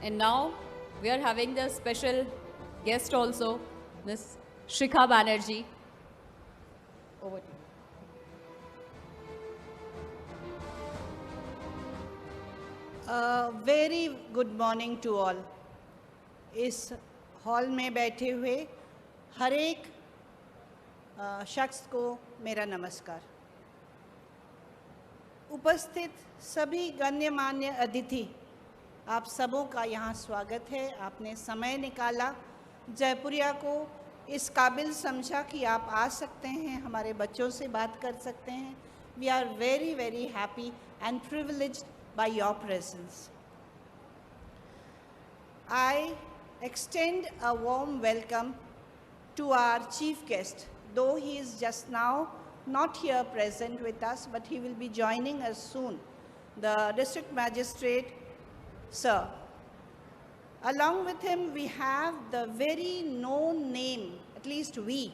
And now we are having the special guest also, Miss Shikha Banerjee. Over to you. Very good morning to all. इस hall में बैठे हुए हर एक शख्स को मेरा नमस्कार। उपस्थित सभी गण्यमान्य अतिथि, आप सबों का यहाँ स्वागत है। आपने समय निकाला, जयपुरिया को इस काबिल समझा कि आप आ सकते हैं, हमारे बच्चों से बात कर सकते हैं। We are very very happy and privileged by your presence. I extend a warm welcome to our chief guest, though he is just now not here present with us, but he will be joining us soon, the District Magistrate, Sir. Along with him, we have the very known name, at least we,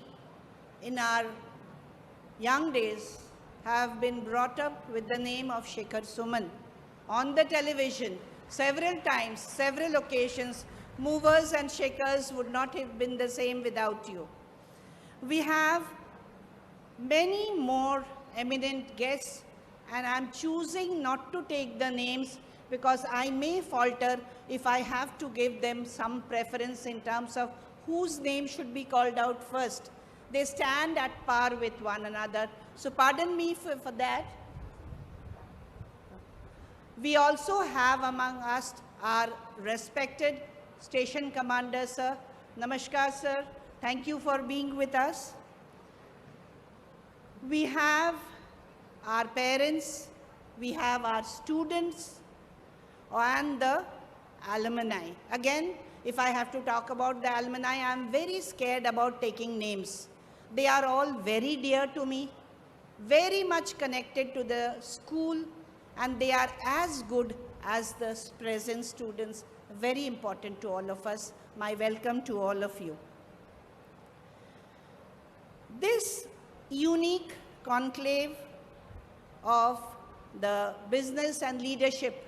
in our young days, have been brought up with the name of Shekhar Suman. On the television, several times, several occasions, movers and shakers would not have been the same without you. We have many more eminent guests, and I'm choosing not to take the names because I may falter if I have to give them some preference in terms of whose name should be called out first. They stand at par with one another, so pardon me for that. We also have among us our respected Station Commander, Sir. Namaskar, Sir. Thank you for being with us. We have our parents, we have our students, and the alumni. Again, if I have to talk about the alumni, I am very scared about taking names. They are all very dear to me, very much connected to the school, and they are as good as the present students, very important to all of us. My welcome to all of you. This unique conclave of the business and leadership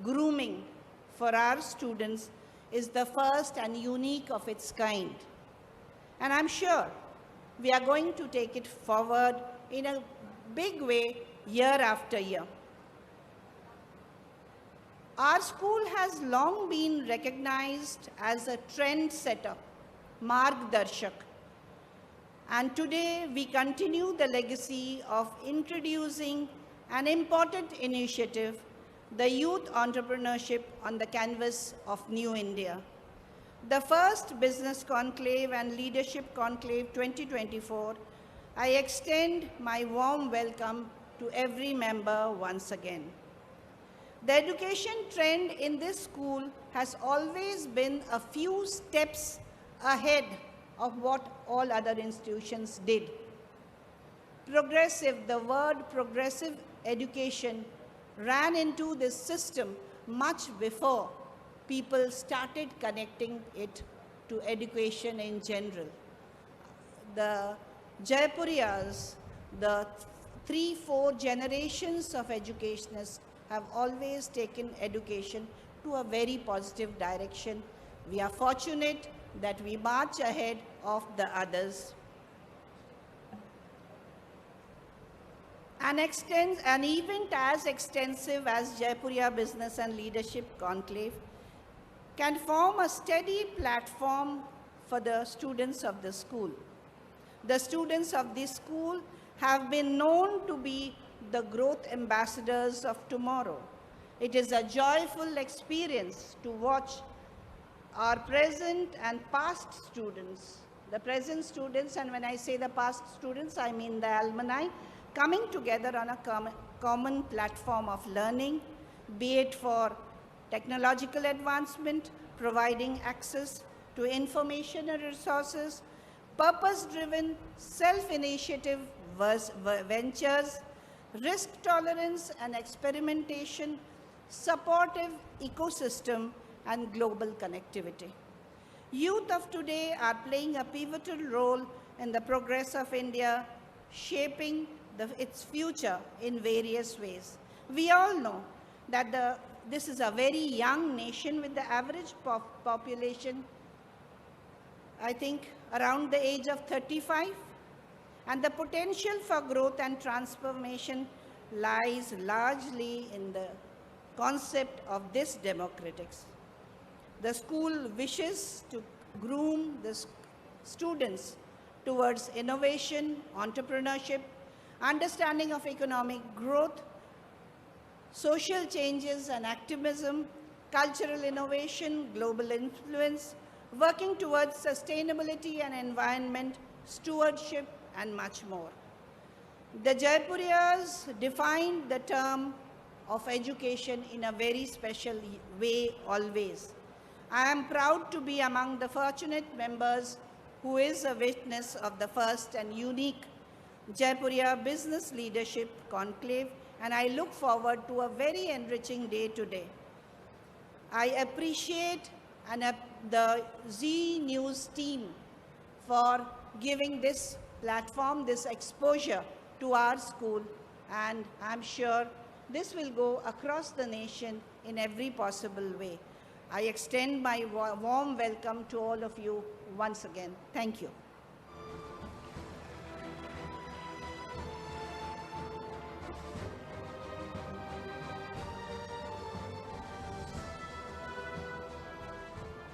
grooming for our students is the first and unique of its kind. And I'm sure we are going to take it forward in a big way year after year. Our school has long been recognized as a trendsetter, Margdarshak. And today we continue the legacy of introducing an important initiative, the youth entrepreneurship on the canvas of New India. The first Business Conclave and Leadership Conclave 2024, I extend my warm welcome to every member once again. The education trend in this school has always been a few steps ahead of what all other institutions did. Progressive, the word progressive education ran into this system much before people started connecting it to education in general. The Jayapuriyas, the 3-4 generations of educationists have always taken education to a very positive direction. We are fortunate that we march ahead of the others. An event as extensive as Jayapuriya Business and Leadership Conclave can form a steady platform for the students of the school. The students of this school have been known to be the growth ambassadors of tomorrow. It is a joyful experience to watch our present and past students, the present students, and when I say the past students, I mean the alumni, coming together on a common platform of learning, be it for technological advancement, providing access to information and resources, purpose-driven, self-initiative ventures, risk tolerance and experimentation, supportive ecosystem, and global connectivity. Youth of today are playing a pivotal role in the progress of India, shaping its future in various ways. We all know that this is a very young nation with the average population, I think, around the age of 35. And the potential for growth and transformation lies largely in the concept of this democratics. The school wishes to groom the students towards innovation, entrepreneurship, understanding of economic growth, social changes and activism, cultural innovation, global influence, working towards sustainability and environment, stewardship, and much more. The Jaipurias defined the term of education in a very special way always. I am proud to be among the fortunate members who is a witness of the first and unique Jaipuria Business Leadership Conclave, and I look forward to a very enriching day today. I appreciate the Zee News team for giving this platform, this exposure to our school, and I'm sure this will go across the nation in every possible way. I extend my warm welcome to all of you once again. Thank you.